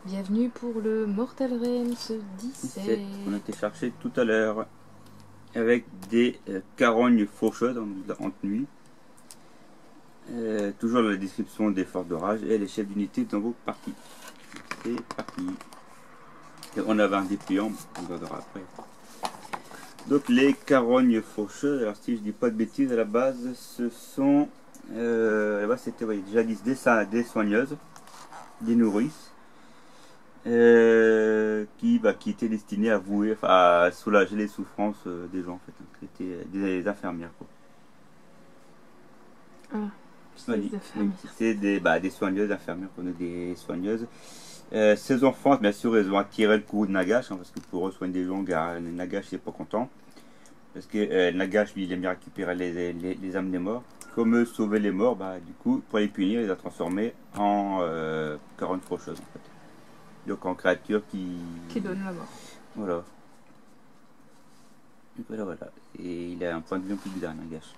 Bienvenue pour le Mortal Realms 17. On a été chercher tout à l'heure avec des carognes faucheuses en tenue. Toujours dans la description des forces d'orage et les chefs d'unité dans vos parties. C'est parti. Et on avait un dépliant, on regardera après. Donc les carognes faucheuses, alors si je dis pas de bêtises, à la base ce sont là-bas c'était jadis des soigneuses, des nourrices. Qui était destiné à vouer, à soulager les souffrances des gens en fait. C'était des infirmières quoi. Ah, c'était des soigneuses, infirmières, on est des soigneuses. Ces enfants, bien sûr, ils ont attiré le coup de Nagash, parce que pour eux soigner des gens, Nagash n'est pas content. Parce que Nagash, lui, il aime bien récupérer les âmes des morts. Comme eux sauver les morts, du coup, pour les punir, il les a transformés en caronnes faucheuses en fait. Donc en créature qui donne la mort. Voilà. Voilà. Et il a un point de vue plus bizarre, Nagash.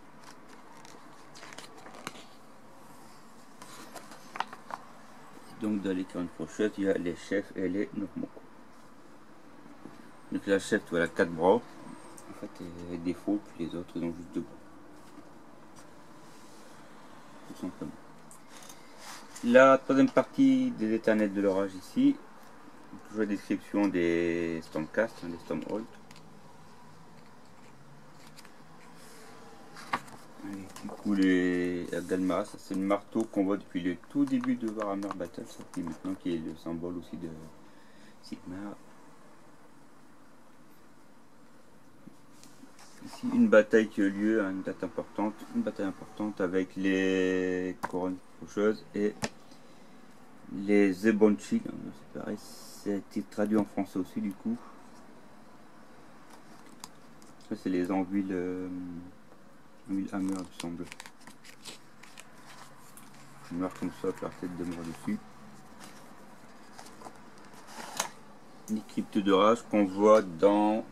Donc dans les caronnes faucheuses, il y a les chefs et les normaux. Donc la chef, elle a 4 bras. En fait, elle défaut, puis les autres, ils ont juste 2 bras. Tout simplement. La troisième partie des éternels de l'orage ici. Toujours la description des Stormcast, des Stormhold. Du coup, les Galmaras, c'est le marteau qu'on voit depuis le tout début de Warhammer Battle, qui maintenant qui est le symbole aussi de Sigmar. Ici, une bataille qui a eu lieu, une bataille importante avec les couronnes faucheuses et les Zebonchi. C'est pareil, ça a été traduit en français aussi du coup. Ça c'est les Anvil Hammer, il me semble. Une marque comme ça avec leur tête de mort dessus. Les cryptes de rage qu'on voit dans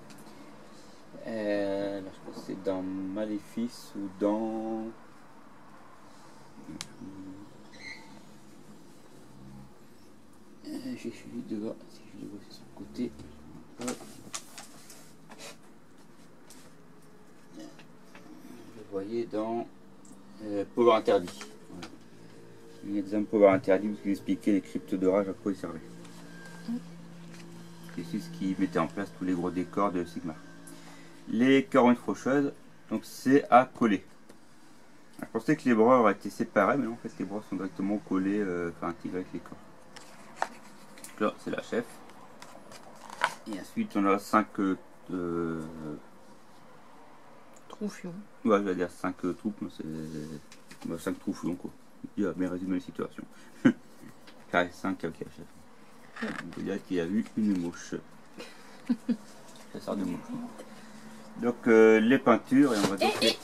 je pense que c'est dans Maléfice ou dans j'ai suivi de voir si je le vois sur le côté. Je voyais dans Power Interdit. Voilà. Un exemple Power Interdit parce qu'il expliquait les cryptes de rage à quoi ils servaient. C'est ce qui mettait en place tous les gros décors de Sigmar. Les carognes faucheuses, donc c'est à coller. Je pensais que les bras auraient été séparés, mais non, en fait les bras sont directement collés, intégrés avec les corps. Donc là c'est la chef. Et ensuite on a 5 Troufion. Ouais, je vais dire 5 troupes, mais c'est 5 troufions quoi. Il a bien résumé la situation. Carré 5 avec la chef. On peut dire qu'il y a eu une mouche. Ça sort de mouche. Donc les peintures et on va donc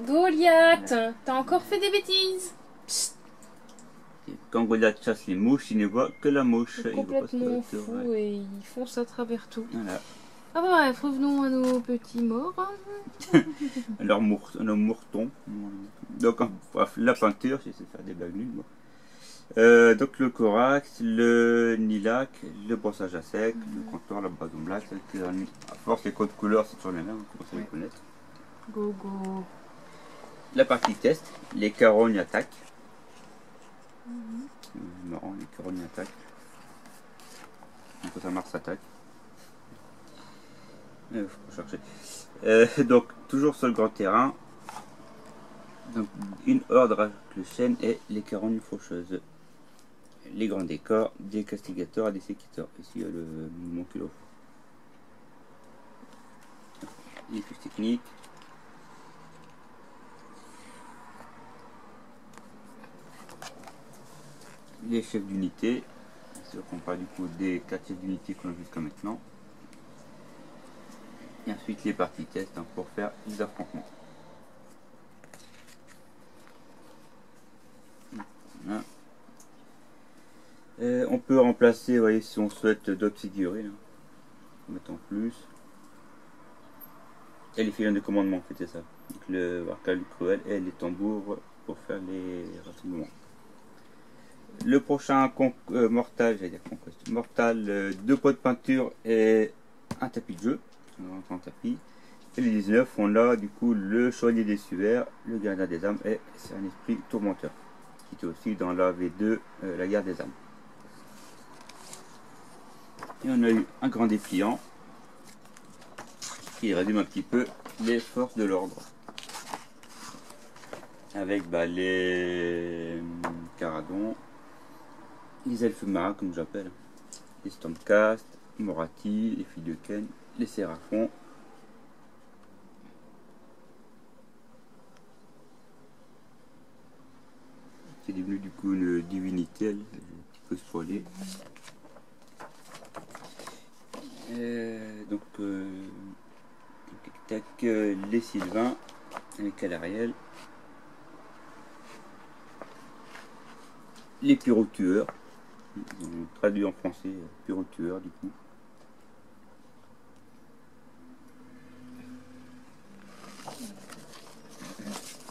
Goliath, t'as encore fait des bêtises. Psst. Quand Goliath chasse les mouches, il ne voit que la mouche. C'est complètement fou et ils foncent à travers tout. Voilà. Ah bref, revenons à nos petits morts. Nos mourtons. Donc bref, la peinture, j'essaie de faire des blagues nulles. Donc le corax, le nilac, le brossage à sec, le contour, la base en black. À force les codes couleurs, c'est toujours les mêmes, on commence à les connaître. Go go. La partie test, les carognes attaquent. Marrant, les carognes attaquent. Quand ça marche, ça attaque. Faut pas chercher. Donc toujours sur le grand terrain. Donc une horde avec le chêne et les carognes faucheuses. Les grands décors, des castigateurs et des séquiteurs. Ici il y a le mouvement qu'il offre. Les fiches techniques. Les chefs d'unité. C'est sûr qu'on parle du coup des 4 chefs d'unité qu'on a jusqu'à maintenant. Et ensuite les parties test pour faire les affrontements. Voilà. On peut remplacer, vous voyez, si on souhaite d'autres figurines, on met en plus. Et les filons de commandement, en fait, c'est ça. Donc le Warcal cruel et les tambours pour faire les rassemblements. le prochain Mortal, j'allais dire Conquest, Mortal, 2 pots de peinture et un tapis de jeu. Un tapis. Et le 19, on a du coup le Chevalier des Suaires, le Gardien des âmes et c'est un esprit tourmenteur. Qui était aussi dans la V2, la guerre des âmes. Et on a eu un grand dépliant qui résume un petit peu les forces de l'ordre. Avec les Caradons, les elfes marins comme j'appelle, les Stormcast, Morati, les filles de Ken, les Séraphons, qui est devenu du coup une divinité, un petit peu spoilé. Donc les Sylvains avec Calariel, les pyro-tueurs, traduit en français pyro-tueurs du coup.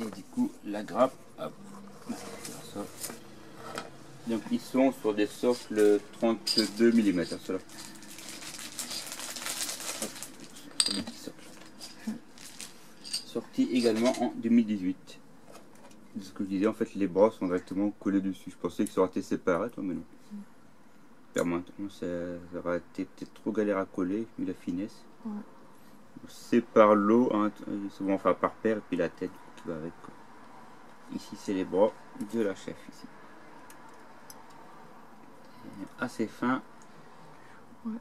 Et du coup la grappe, hop, ça. Donc ils sont sur des socles 32 mm, ceux-là. Sorti également en 2018. C'est ce que je disais, en fait les bras sont directement collés dessus. Je pensais que ça aurait été séparé, toi, mais non. Maintenant ça aurait été peut-être trop galère à coller, vu la finesse. Ouais. C'est par l'eau, hein, souvent enfin par paire, et puis la tête qui va avec, quoi. Ici c'est les bras de la chef ici. Assez fin. Ouais.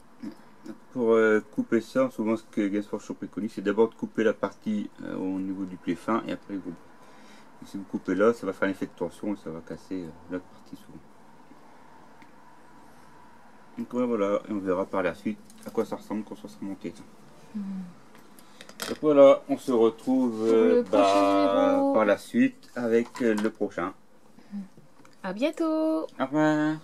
Pour couper ça, souvent ce que Games Workshop préconise, c'est d'abord de couper la partie au niveau du pli fin et après vous. Si vous coupez là, ça va faire un effet de tension et ça va casser l'autre partie souvent. Donc voilà, et on verra par la suite à quoi ça ressemble quand ça sera monté. Donc voilà, on se retrouve par la suite avec le prochain. À bientôt. Au revoir.